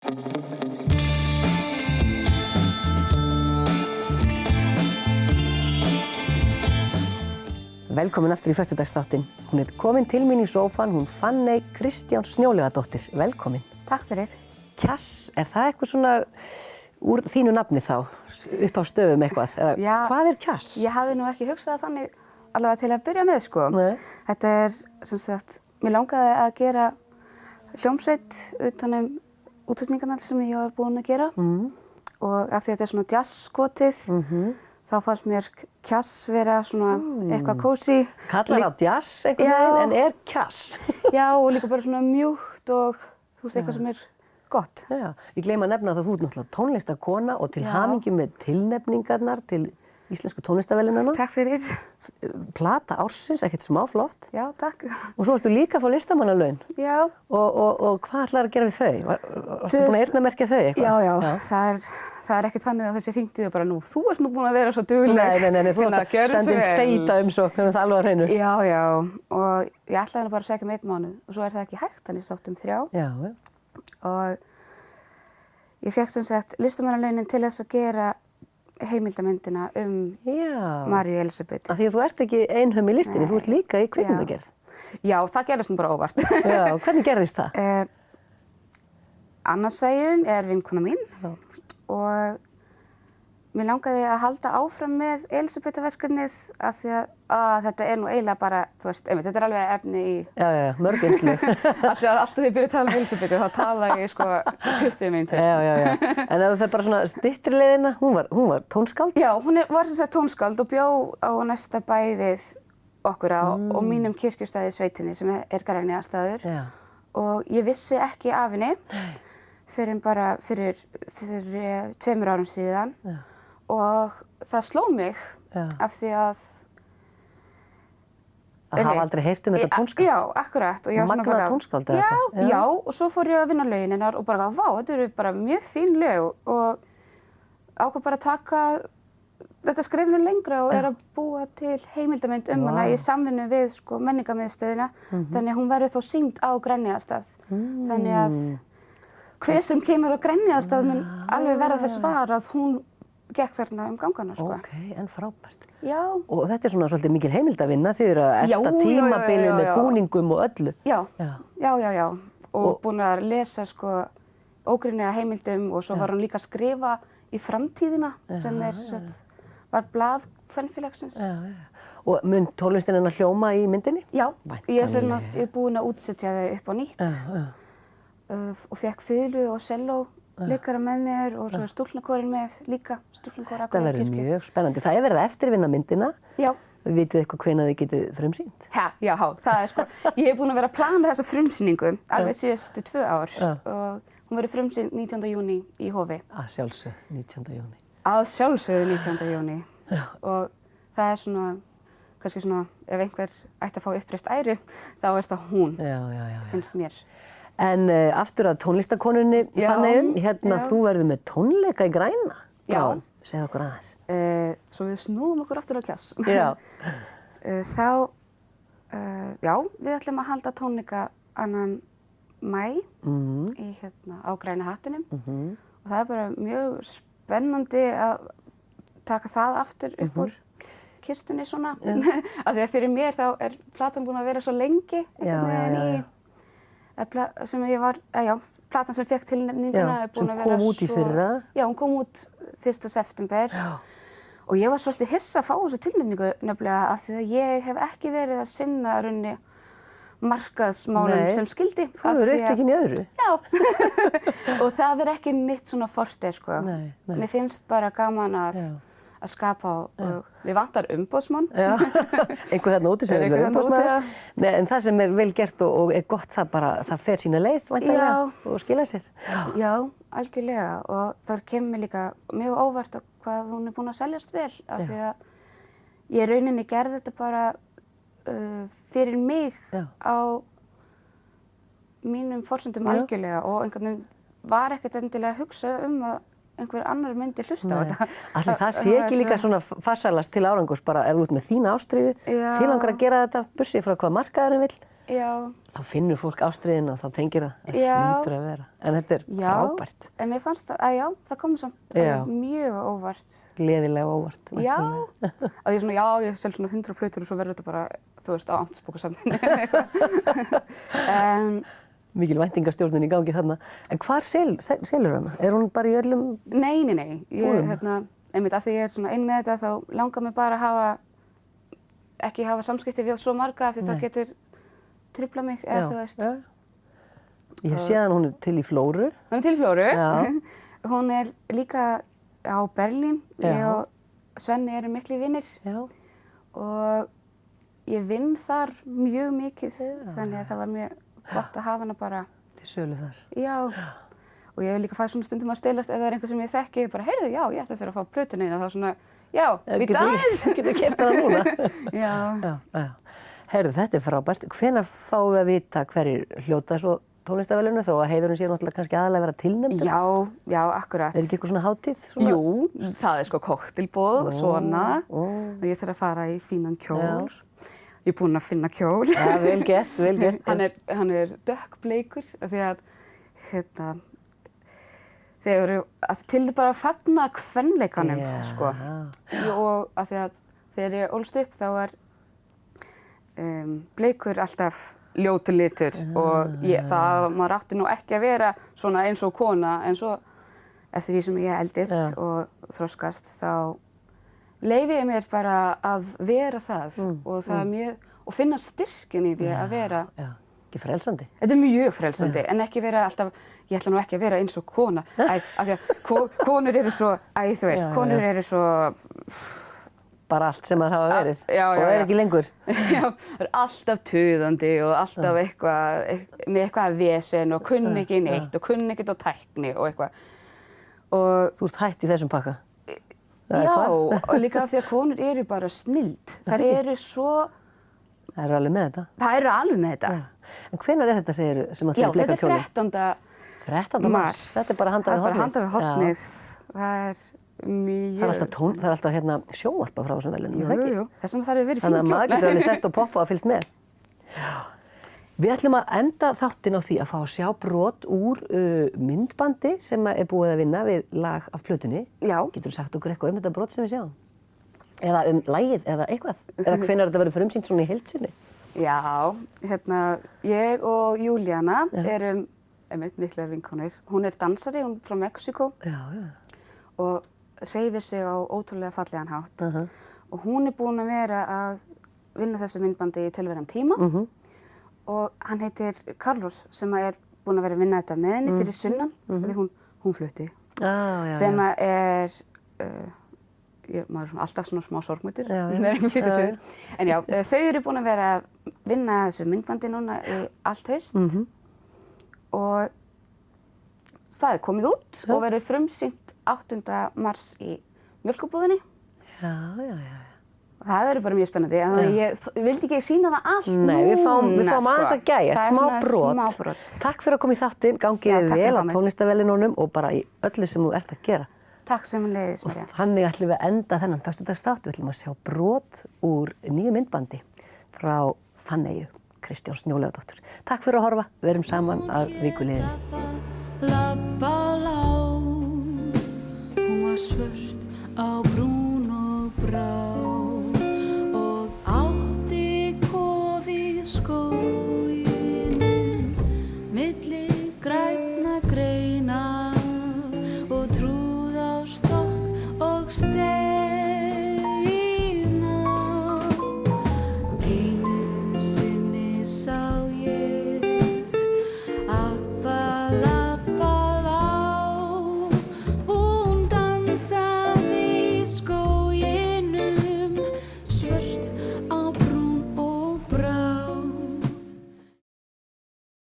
Velkomin aftur í föstudagsþáttinn. Hún komin til mín í sófan, hún Fanney Kristjáns Snjóleifadóttir. Velkomin. Takk fyrir. Kjass, það eitthvað svona úr þínu nafni þá, upp á stöfum eitthvað? Já, hvað kjass? Ég hafði nú ekki hugsað þannig allavega til að byrja með, sko. Nei. Þetta sem sagt, mér langaði að gera hljómsveit utan útsetningarnar sem ég var búin að gera. Og af því að þetta svona jazzskotið, þá fannst mér kjass vera svona eitthvað kósí. Kallar á jazz einhvern veginn, en kjass? Já, og líka bara svona mjúkt og þú veist, eitthvað sem gott. Já, ég gleyma að nefna að þú náttúrulega tónlistarkona og til hamingju með tilnefningarnar til Íslensku tónlistarverðlaunanna. Takk fyrir. Plata ársins, ekkert smá flott. Já, takk. Og svo varstu líka að fá listamannalaun. Já. Og hvað ætlarðu að gera við þau? Varstu búin að eyrnamerkja þau eitthvað? Já. Það ekki þannig að þessi hringdi þau bara nú. Þú ert nú búin að vera svo dugleg. Nei, þú ert að senda feita umsókn, það alveg á hreinu. Já. Og ég ætlaði nú bara að segja 1 mánuð og svo það ekki hægt, þannig sótt 3. Já. Og ég fékk sem sagt listamannalaunin til þess að gera heimildamyndina Maríu Elísabet. Af því að þú ert ekki einhöm í listinni, þú ert líka í kvikmyndagerð. Já, það gerðist nú bara óvart. Já, hvernig gerðist það? Anna Sæunn vinkona mín. Og mér langaði að halda áfram með Elísabetarverkefnið af því að þetta nú eiginlega bara, þú veist, þetta alveg efni í... Já, mörg einslög. Alltaf þegar ég byrja að tala Elísabetu, þá tala ég sko 20 mínútur. Já. En ef það bara svona styttri leiðina, hún var tónskáld? Já, hún var sem sagt tónskáld og bjó á næsta bæ við okkur á mínum kirkjustæði sveitinni sem Grænjastaður. Já. Og ég vissi ekki af henni. Fyrir bara fyrir 2 árum síðan og það sló mig af því að hafa aldrei heyrt þetta tónskáld. Já, akkurat. Magnaða tónskáld eða eitthvað. Já, og svo fór ég að vinna lögin hennar og bara vá, þetta eru bara mjög fín lög og ákvað bara að taka þetta skrifinu lengra og að búa til heimildamynd hana í samvinnu við sko menningarmiðstöðina þannig að hún verður þó sýnd á Grænjastað. Þannig að hver sem kemur á Grænjastað mun alveg verða þess var að hún gekk þarna gangana, sko. Ok, en frábært. Já. Og þetta svona svolítið mikil heimildavinna, þið eru að elta tímabilið með búningum og öllu. Já. Og búin að lesa, sko, ógrynniga heimildum og svo var hún líka að skrifa í framtíðina sem var blað kvenfélagsins. Og mun tónlistin hennar hljóma í myndinni? Já, ég er búin að útsetja þau upp á nýtt. Og fekk fiðlu og selló leikara með mér og svo stúlknakórinn með líka stúlknakór Það verður mjög spennandi. Það verið að eftirvinna myndina. Já. Vitið eitthvað hvenær þið getið frumsýnt? Já, það sko, ég hef búin að vera að plana þessa frumsýningu alveg síðustu 2 ár og hún verður frumsýnd 19. júní í Hofi. Að sjálfsögðu 19. júní. Að sjálfsögðu 19. júní. Og það svona, kannski svona, ef einhver ætti að fá uppreist æru, þá það hún, finnst mér. En aftur að tónlistarkonunni, Fanney, þú verður með tónleika í Græna. Já. Segðu okkur aðeins. Svo við snúum okkur aftur á kjass. Já. Við ætlum að halda tónleika 2. maí á Græna hattinum. Og það bara mjög spennandi að taka það aftur upp úr kistunni svona. Af því að fyrir mér þá platan búin að vera svo lengi. Sem ég var, platan sem fékk tilnefninguna sem kom út í fyrra. Já, hún kom út 1. september. Og ég var svolítið hissa að fá þessu tilnefningu nefnilega af því að ég hef ekki verið að sinna raunni markaðsmálum sem skildi. Þú hefur upptekinn í öðru. Já, og það ekki mitt svona forte, sko. Mér finnst bara gaman að skapa og við vantar umboðsmann. Já, einhver þarna úti sem vil vera umboðsmaður. En það sem vel gert og gott, það fer sína leið væntanlega og skila sér. Já, algjörlega. Og þar kemur mér líka mjög óvart hvað hún búin að seljast vel. Af því að ég rauninni gerði þetta bara fyrir mig á mínum forsendum algjörlega og einhvern veginn var ekkert endilega að hugsa að einhver annar myndi hlusta á þetta. Ætli það sé ekki líka svona farsælast til árangurs bara ef þú ert með þína ástríðu, þig langar að gera þetta, bursið frá hvað markaðurinn vill, þá finnur fólk ástríðina og þá tengir það hlýtur að vera. En þetta frábært. En mér fannst það kom samt mjög óvart. Gleðilega óvart. Já, að ég selg svona 100 plötur og svo verður þetta bara, þú veist, á Amtsbókasafninu. Mikil væntingastjórnun í gangi þarna. En hvar selur hana? Er hún bara í öllum? Nei. Ég, einmitt af því ég er svona ein með þetta þá langar mig bara að ekki hafa samskipti við svo marga af því það getur truflað mig, eða þú veist. Ég hef séð hann, hún er til í Flóru. Hún er til í Flóru. Hún er líka á Berlín. Ég og Svenni erum miklir vinir. Og ég vinn þar mjög mikið, þannig að það var mjög gott að hafa hana bara til sölu þar. Já. Og ég hef líka fætt svona stundum að stelast ef það er einhver sem ég þekki, bara heyrðu, ég ætti að fá plötuna þína, þá svona, við dans. Getur keypt hana núna. Já. Heyrðu, þetta er frábært. Hvenær fáum við að vita hverjir hljóta svo tónlistarverðlaunum þó að heiðurinn sé náttúrulega kannski aðalega vera tilnefndur? Já, akkurat. Er ekki eitthvað svona hátíð? Jú, það er sko kokteilboð og svona. Ég þarf að fara í fínan kjól. Ég er búin að finna kjól. Já, vel gert. Hann er dökkbleikur því að til bara að fagna kvenleikanum, sko. Og af því að þegar ég ólst upp þá var bleikur alltaf ljótur litur og maður átti nú ekki að vera svona eins og kona en svo eftir því sem ég eldist og þroskast þá leyfi ég mér bara að vera það og það er mjög, og finna styrkin í því að vera. Ekki frelsandi. Þetta er mjög frelsandi, en ekki vera alltaf, ég ætla nú ekki að vera eins og kona, af því að konur eru svo, þú veist, konur eru svo bara allt sem maður hafa verið og er ekki lengur. Já, það er alltaf tuðandi og alltaf með eitthvað vesen og kunni ekki neitt og kunni ekkert á tækni og eitthvað. Þú ert hætt í þessum pakka? Já, og líka af því að konur eru bara snilld. Þær eru svo... Það eru alveg með þetta? Það eru alveg með þetta. En hvenær er þetta, segirðu, sem að þið bleika kjólinn? Já, þetta er 13. mars. Þetta er bara handað við hornið? Það er bara handað við hornið. Það er mjög... Það er alltaf sjónvarpa frá þessum verðlaunum, Jú. Þess vegna þarf að vera fín kjól. Þannig að maður getur alveg sest og poppa og fylgst með. Við ætlum að enda þáttinn á því að fá að sjá brot úr myndbandi sem er búið að vinna við lag af plötunni. Já. Geturðu sagt okkur eitthvað þetta brot sem við sjáum? Eða lagið eða eitthvað? Eða hvenær þetta verður frumsýnt svona í heild sinni? Já, ég og Júlíana erum miklar vinkonur. Hún er dansari, hún er frá Mexíkó. Og hreyfir sig á ótrúlega fallegan hátt. Og hún er búin að vera að vinna þessu myndbandi í töluverðan tíma. Og hann heitir Carlos sem er búinn að vera að vinna þetta með henni fyrir sunnan því hún flutti. Sem er, maður er alltaf svona smá sorgmættir með einhvern flytja suður. En já, þau eru búin að vera að vinna þessu myndbandi núna í allt haust. Og það er komið út og verður frumsýnt 8. mars í Mjólkurbúðinni. Já. Það verður bara mjög spennandi, þannig að ég vildi ekki sýna það allt núna. Nei, við fáum aðeins að gæjast, smá brot. Takk fyrir að koma í þáttinn, gangið þið vel á tónlistarverðlaununum og bara í öllu sem þú ert að gera. Takk sömuleiðis, María. Og þannig ætlum við að enda þennan föstudagsþátt, við ætlum að sjá brot úr nýju myndbandi frá Fanneyju, Kristjáns Snjólaugardóttur. Takk fyrir að horfa, við erum saman að viku liðinni.